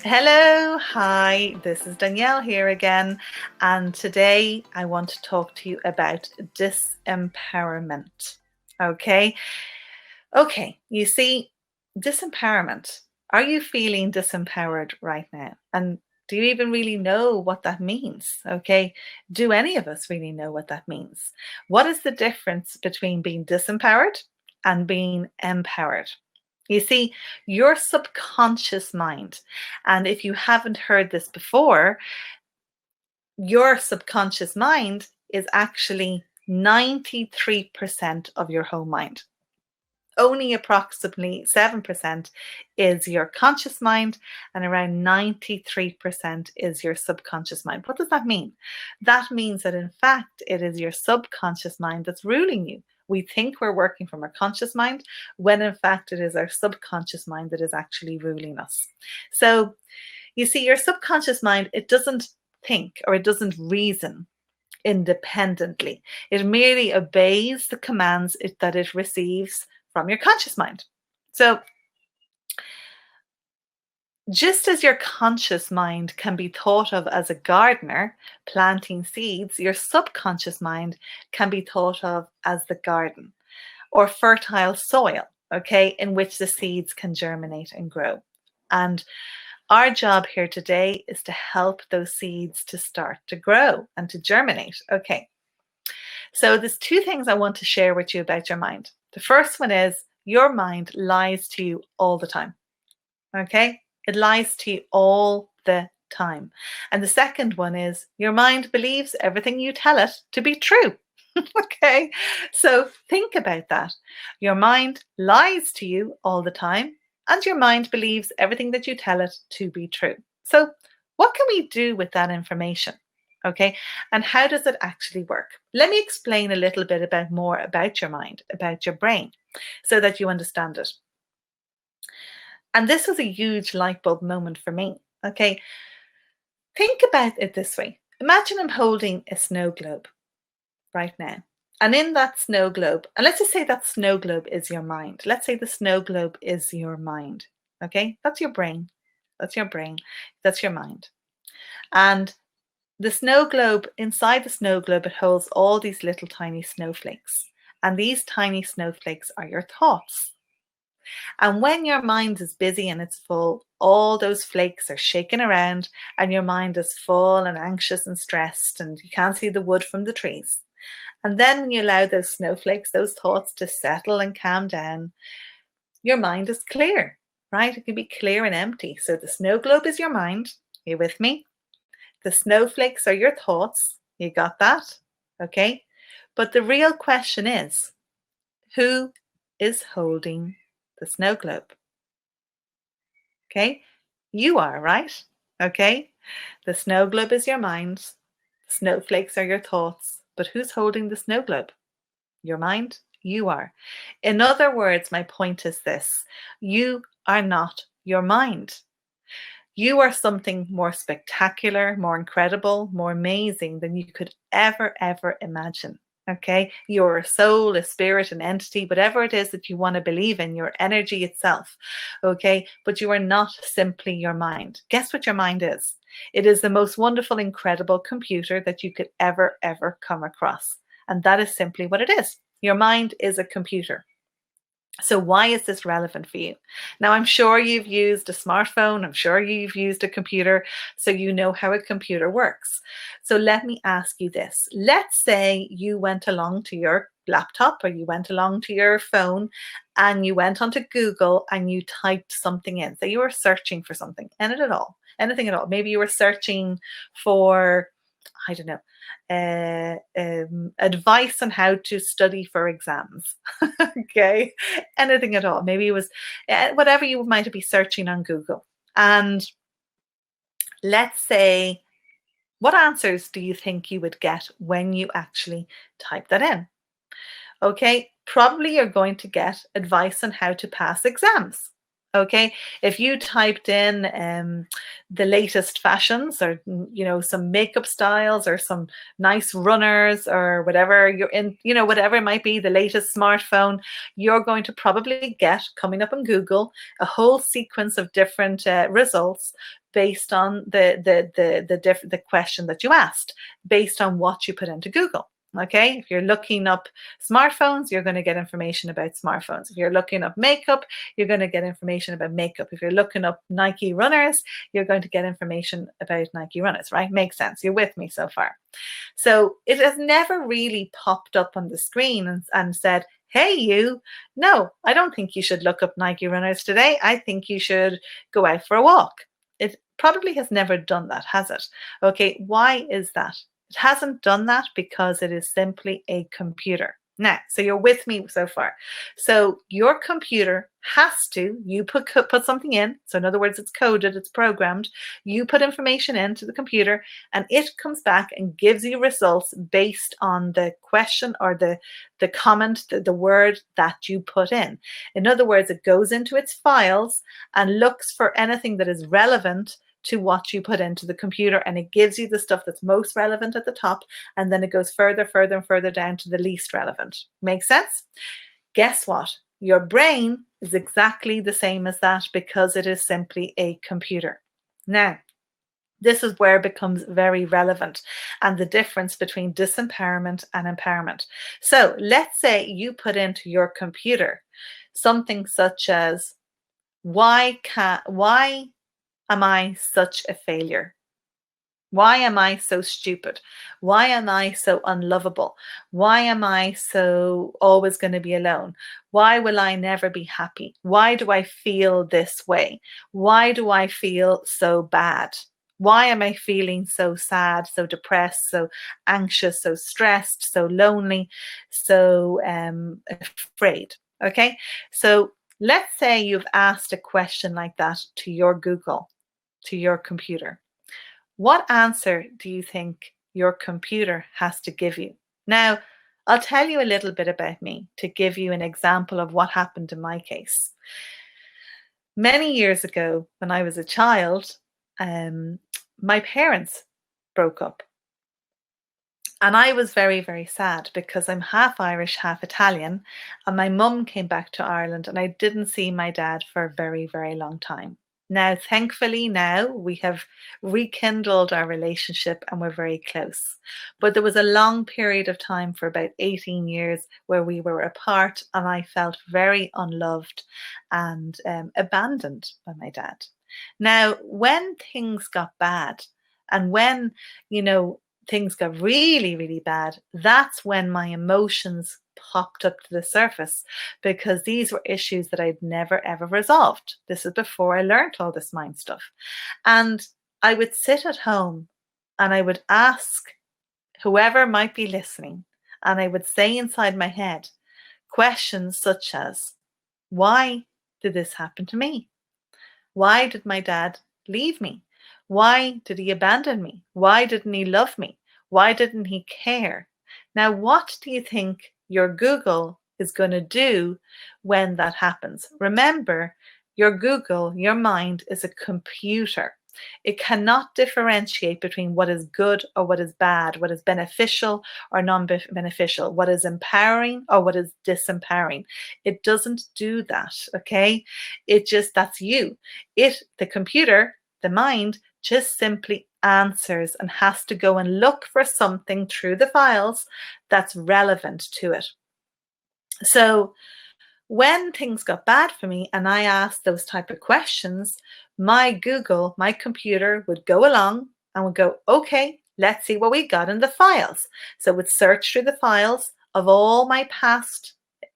Hello, hi, this is Danielle here again, and today I want to talk to you about disempowerment. Okay, you see, disempowerment. Are you feeling disempowered right now? And do you even really know what that means? Okay, do any of us really know what that means? What is the difference between being disempowered and being empowered? You see, your subconscious mind, and if you haven't heard this before, your subconscious mind is actually 93% of your whole mind. Only approximately 7% is your conscious mind, and around 93% is your subconscious mind. What does that mean? That means that, in fact, it is your subconscious mind that's ruling you. We think we're working from our conscious mind, when in fact, it is our subconscious mind that is actually ruling us. So, you see, your subconscious mind, it doesn't think or it doesn't reason independently. It merely obeys the commands that it receives from your conscious mind. So, just as your conscious mind can be thought of as a gardener planting seeds, your subconscious mind can be thought of as the garden or fertile soil, okay, in which the seeds can germinate and grow. And our job here today is to help those seeds to start to grow and to germinate. Okay. So there's two things I want to share with you about your mind. The first one is your mind lies to you all the time. Okay? It lies to you all the time. And the second one is your mind believes everything you tell it to be true. Okay? So think about that. Your mind lies to you all the time, and your mind believes everything that you tell it to be true. So, what can we do with that information? Okay, and how does it actually work? Let me explain a little bit more about your mind, about your brain, so that you understand it. And this was a huge light bulb moment for me. Okay, think about it this way. Imagine I'm holding a snow globe right now. And in that snow globe, and let's just say that snow globe is your mind. Let's say the snow globe is your mind. Okay, that's your brain. That's your brain. That's your mind. And the snow globe, inside the snow globe, it holds all these little tiny snowflakes. And these tiny snowflakes are your thoughts. And when your mind is busy and it's full, all those flakes are shaking around, and your mind is full and anxious and stressed, and you can't see the wood from the trees. And then when you allow those snowflakes, those thoughts to settle and calm down, your mind is clear, right? It can be clear and empty. So the snow globe is your mind. You with me? The snowflakes are your thoughts. You got that? Okay. But the real question is, who is holding the snow globe? Okay. You are, right? Okay. The snow globe is your mind. Snowflakes are your thoughts. But who's holding the snow globe? Your mind? You are. In other words, my point is this: you are not your mind. You are something more spectacular, more incredible, more amazing than you could ever imagine. Okay. You're a soul, a spirit, an entity, whatever it is that you want to believe in, your energy itself. Okay. But you are not simply your mind. Guess what your mind is? It is the most wonderful, incredible computer that you could ever come across. And that is simply what it is. Your mind is a computer. So why is this relevant for you? Now, I'm sure you've used a smartphone. I'm sure you've used a computer, so you know how a computer works. So let me ask you this. Let's say you went along to your laptop or you went along to your phone and you went onto Google and you typed something in. So you were searching for something, anything at all. Maybe you were searching for, I don't know, advice on how to study for exams. Okay, anything at all. Maybe it was whatever you might be searching on Google. And let's say, what answers do you think you would get when you actually type that in? Okay, probably you're going to get advice on how to pass exams. Okay, if you typed in the latest fashions, or some makeup styles, or some nice runners, or whatever you're in, whatever it might be, the latest smartphone, you're going to probably get, coming up on Google, a whole sequence of different results based on the question that you asked, based on what you put into Google. Okay, if you're looking up smartphones, you're going to get information about smartphones. If you're looking up makeup, you're going to get information about makeup. If you're looking up Nike runners, you're going to get information about Nike runners, right? Makes sense. You're with me so far. So it has never really popped up on the screen and said, hey, you, no, I don't think you should look up Nike runners today. I think you should go out for a walk. It probably has never done that, has it? Okay, why is that? It hasn't done that because it is simply a computer. Now, so you're with me so far. So your computer has to, you put something in. So in other words, it's coded, it's programmed. You put information into the computer and it comes back and gives you results based on the question or the comment, the word that you put in. In other words, it goes into its files and looks for anything that is relevant to what you put into the computer, and it gives you the stuff that's most relevant at the top, and then it goes further and further down to the least relevant. Make sense? Guess what? Your brain is exactly the same as that because it is simply a computer. Now, this is where it becomes very relevant, and the difference between disempowerment and empowerment. So let's say you put into your computer something such as, why am I such a failure? Why am I so stupid? Why am I so unlovable? Why am I so always going to be alone? Why will I never be happy? Why do I feel this way? Why do I feel so bad? Why am I feeling so sad, so depressed, so anxious, so stressed, so lonely, so afraid? Okay, so let's say you've asked a question like that to your Google, to your computer. What answer do you think your computer has to give you? Now, I'll tell you a little bit about me to give you an example of what happened in my case. Many years ago, when I was a child, my parents broke up. And I was very, very sad because I'm half Irish, half Italian, and my mum came back to Ireland and I didn't see my dad for a very, very long time. Now, thankfully, now we have rekindled our relationship and we're very close. But there was a long period of time for about 18 years where we were apart and I felt very unloved and abandoned by my dad. Now, when things got bad and when, things got really, really bad, that's when my emotions popped up to the surface because these were issues that I'd never ever resolved. This is before I learned all this mind stuff. And I would sit at home and I would ask whoever might be listening, and I would say inside my head questions such as, why did this happen to me? Why did my dad leave me? Why did he abandon me? Why didn't he love me? Why didn't he care? Now, what do you think your Google is going to do when that happens? Remember, your Google, your mind is a computer. It cannot differentiate between what is good or what is bad, what is beneficial or non-beneficial, what is empowering or what is disempowering. It doesn't do that, okay? That's you. The computer, the mind, just simply answers and has to go and look for something through the files that's relevant to it. So when things got bad for me and I asked those type of questions, my Google, my computer would go along and would go, okay, let's see what we got in the files. So it would search through the files of all my past,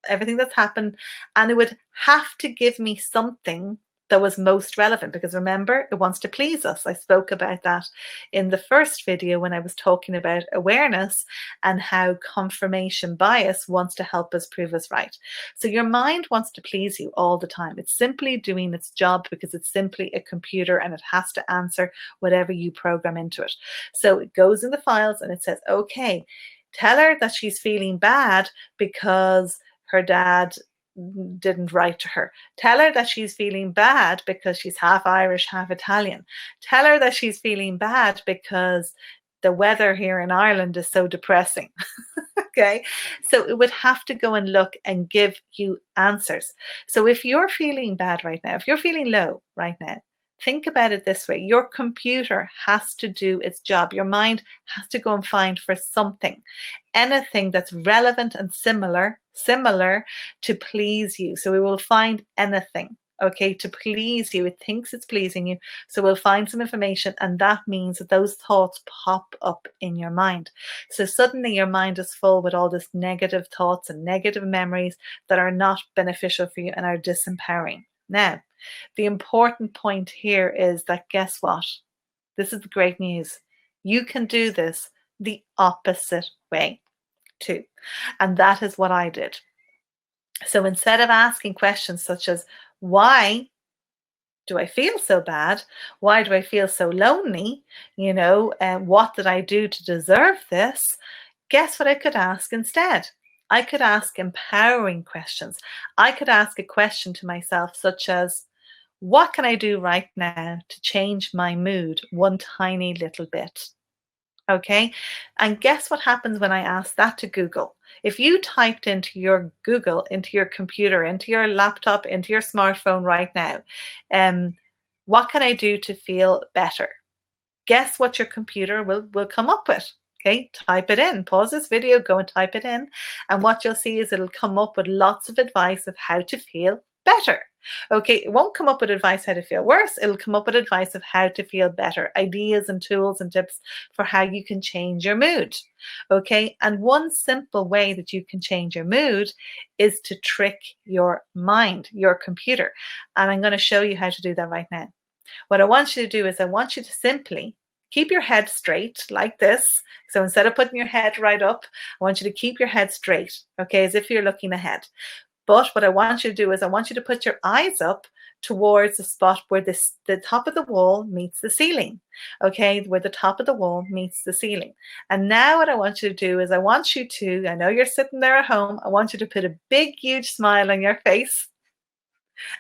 everything that's happened, and it would have to give me something that was most relevant, because remember, it wants to please us. I spoke about that in the first video when I was talking about awareness and how confirmation bias wants to help us prove us right. So your mind wants to please you all the time. It's simply doing its job because it's simply a computer and it has to answer whatever you program into it. So it goes in the files and it says, okay, tell her that she's feeling bad because her dad didn't write to her. Tell her that she's feeling bad because she's half Irish, half Italian. Tell her that she's feeling bad because the weather here in Ireland is so depressing. Okay. So it would have to go and look and give you answers. So if you're feeling bad right now, if you're feeling low right now, think about it this way. Your computer has to do its job. Your mind has to go and find for something, anything that's relevant and similar to please you. So it will find anything, okay, to please you. It thinks it's pleasing you. So we'll find some information, and that means that those thoughts pop up in your mind. So suddenly your mind is full with all this negative thoughts and negative memories that are not beneficial for you and are disempowering. Now, the important point here is that guess what? This is the great news. You can do this the opposite way too. And that is what I did. So instead of asking questions such as, why do I feel so bad? Why do I feel so lonely? What did I do to deserve this? Guess what I could ask instead? I could ask empowering questions. I could ask a question to myself such as, what can I do right now to change my mood one tiny little bit? Okay. And guess what happens when I ask that to Google? If you typed into your Google, into your computer, into your laptop, into your smartphone right now, what can I do to feel better? Guess what your computer will come up with? Okay, type it in. Pause this video, go and type it in. And what you'll see is it'll come up with lots of advice of how to feel better. Okay, it won't come up with advice how to feel worse. It'll come up with advice of how to feel better, ideas and tools and tips for how you can change your mood. Okay, and one simple way that you can change your mood is to trick your mind, your computer. And I'm going to show you how to do that right now. What I want you to do is I want you to simply keep your head straight like this. So instead of putting your head right up, I want you to keep your head straight, okay, as if you're looking ahead. But what I want you to do is I want you to put your eyes up towards the spot where the top of the wall meets the ceiling, okay, where the top of the wall meets the ceiling. And now what I want you to do is I want you to, I know you're sitting there at home, I want you to put a big, huge smile on your face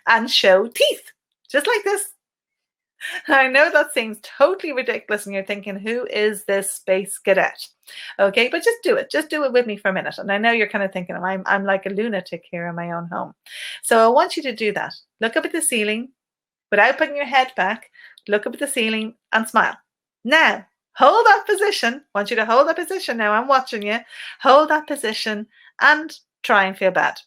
and show teeth, just like this. I know that seems totally ridiculous and you're thinking, who is this space cadet? Okay, but just do it. Just do it with me for a minute. And I know you're kind of thinking, I'm like a lunatic here in my own home. So I want you to do that. Look up at the ceiling without putting your head back. Look up at the ceiling and smile. Now, hold that position. I want you to hold that position now. I'm watching you. Hold that position and try and feel bad.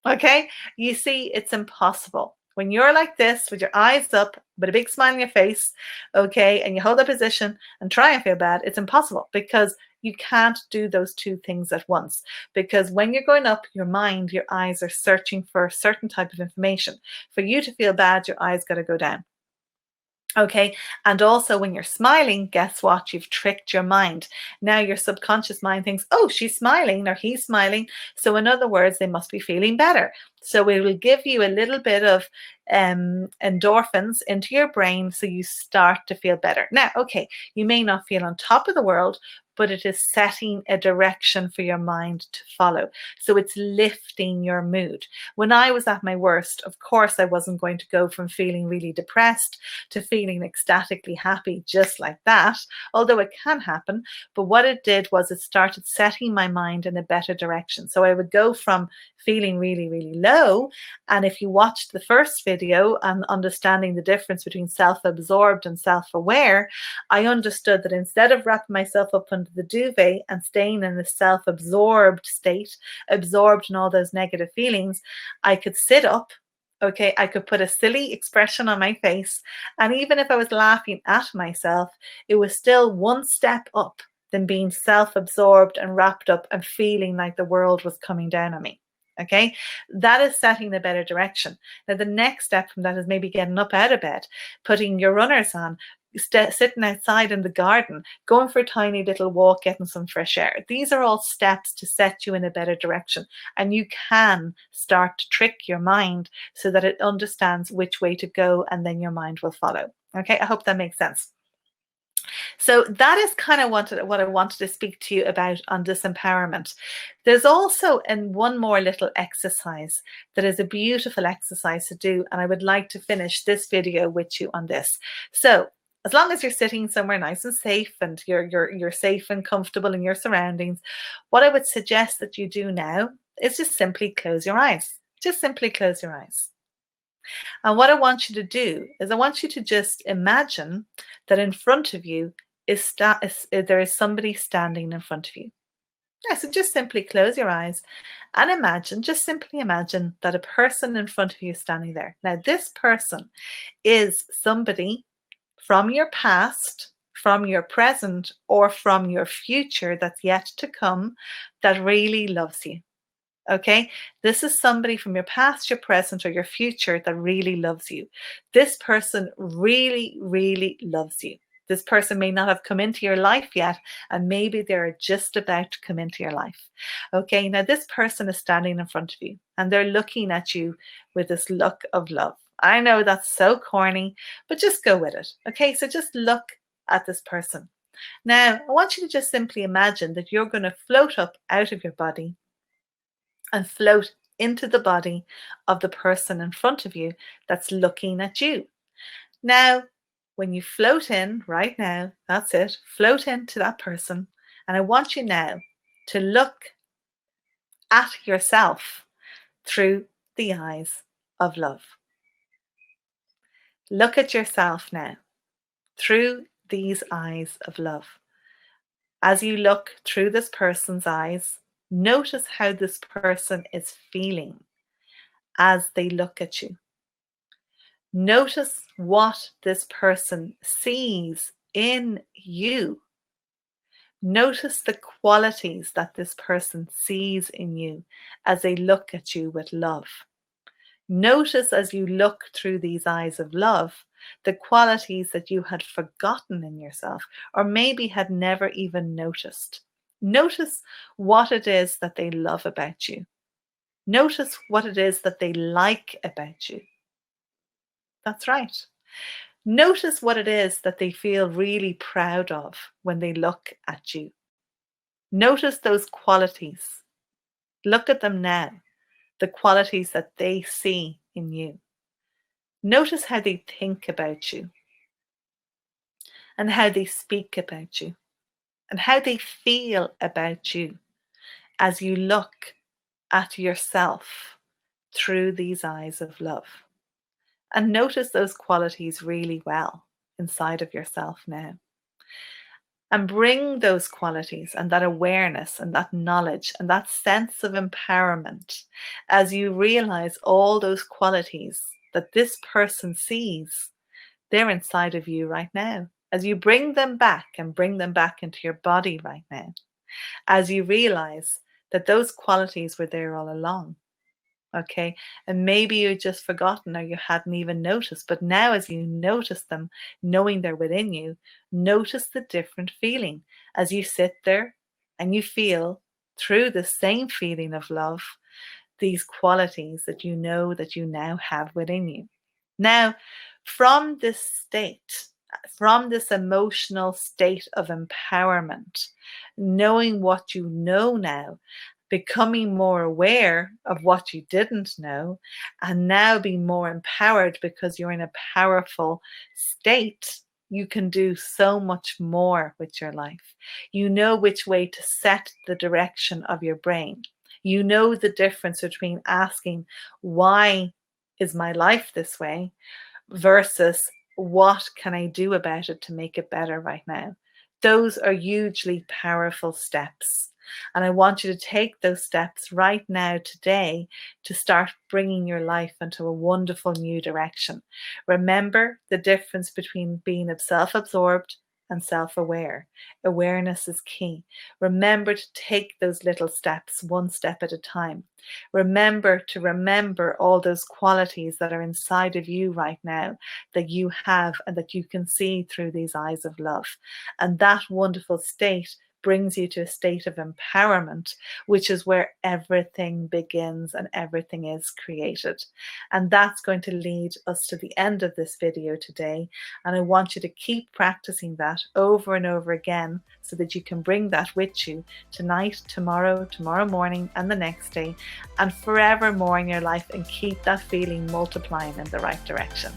Okay, you see, it's impossible. When you're like this with your eyes up, with a big smile on your face, okay, and you hold that position and try and feel bad, it's impossible because you can't do those two things at once. Because when you're going up, your mind, your eyes are searching for a certain type of information. For you to feel bad, your eyes got to go down. Okay, and also when you're smiling, guess what? You've tricked your mind. Now your subconscious mind thinks, oh, she's smiling or he's smiling. So in other words, they must be feeling better. So it will give you a little bit of endorphins into your brain so you start to feel better. Now, okay, you may not feel on top of the world, but it is setting a direction for your mind to follow. So it's lifting your mood. When I was at my worst, of course, I wasn't going to go from feeling really depressed to feeling ecstatically happy just like that, although it can happen. But what it did was it started setting my mind in a better direction. So I would go from feeling really, really low. And if you watched the first video and understanding the difference between self-absorbed and self-aware, I understood that instead of wrapping myself up under the duvet and staying in a self-absorbed state, absorbed in all those negative feelings, I could sit up. Okay, I could put a silly expression on my face. And even if I was laughing at myself, it was still one step up than being self-absorbed and wrapped up and feeling like the world was coming down on me. Okay, that is setting a better direction. Now, the next step from that is maybe getting up out of bed, putting your runners on, sitting outside in the garden, going for a tiny little walk, getting some fresh air. These are all steps to set you in a better direction. And you can start to trick your mind so that it understands which way to go and then your mind will follow. Okay, I hope that makes sense. So that is kind of what I wanted to speak to you about on disempowerment. There's also one more little exercise that is a beautiful exercise to do, and I would like to finish this video with you on this. So as long as you're sitting somewhere nice and safe and you're safe and comfortable in your surroundings, what I would suggest that you do now is just simply close your eyes. Just simply close your eyes. And what I want you to do is I want you to just imagine that in front of you there is somebody standing in front of you. Yeah, so just simply close your eyes and imagine, just simply imagine that a person in front of you is standing there. Now, this person is somebody from your past, from your present, or from your future that's yet to come that really loves you. Okay, this is somebody from your past, your present, or your future that really loves you. This person really, really loves you. This person may not have come into your life yet, and maybe they're just about to come into your life. Okay, now this person is standing in front of you and they're looking at you with this look of love. I know that's so corny, but just go with it. Okay, so just look at this person. Now, I want you to just simply imagine that you're going to float up out of your body and float into the body of the person in front of you that's looking at you. Now, when you float in right now, that's it, float into that person. And I want you now to look at yourself through the eyes of love. Look at yourself now through these eyes of love. As you look through this person's eyes, notice how this person is feeling as they look at you. Notice what this person sees in you. Notice the qualities that this person sees in you as they look at you with love. Notice as you look through these eyes of love, the qualities that you had forgotten in yourself, or maybe had never even noticed. Notice what it is that they love about you. Notice what it is that they like about you. That's right. Notice what it is that they feel really proud of when they look at you. Notice those qualities. Look at them now, the qualities that they see in you. Notice how they think about you and how they speak about you and how they feel about you as you look at yourself through these eyes of love. And notice those qualities really well inside of yourself now. And bring those qualities and that awareness and that knowledge and that sense of empowerment as you realize all those qualities that this person sees, they're inside of you right now. As you bring them back and bring them back into your body right now, as you realize that those qualities were there all along. Okay, and maybe you just forgotten or you hadn't even noticed, but now as you notice them, knowing they're within you, notice the different feeling as you sit there and you feel through the same feeling of love, these qualities that you know that you now have within you. Now, from this state, from this emotional state of empowerment, knowing what you know now, becoming more aware of what you didn't know, and now being more empowered because you're in a powerful state, you can do so much more with your life. You know which way to set the direction of your brain. You know the difference between asking, why is my life this way, versus what can I do about it to make it better right now? Those are hugely powerful steps. And I want you to take those steps right now, today, to start bringing your life into a wonderful new direction. Remember the difference between being self-absorbed and self-aware. Awareness is key. Remember to take those little steps, one step at a time. Remember to remember all those qualities that are inside of you right now that you have and that you can see through these eyes of love. And that wonderful state brings you to a state of empowerment, which is where everything begins and everything is created. And that's going to lead us to the end of this video today. And I want you to keep practicing that over and over again so that you can bring that with you tonight, tomorrow morning, and the next day, and forevermore in your life, and keep that feeling multiplying in the right direction.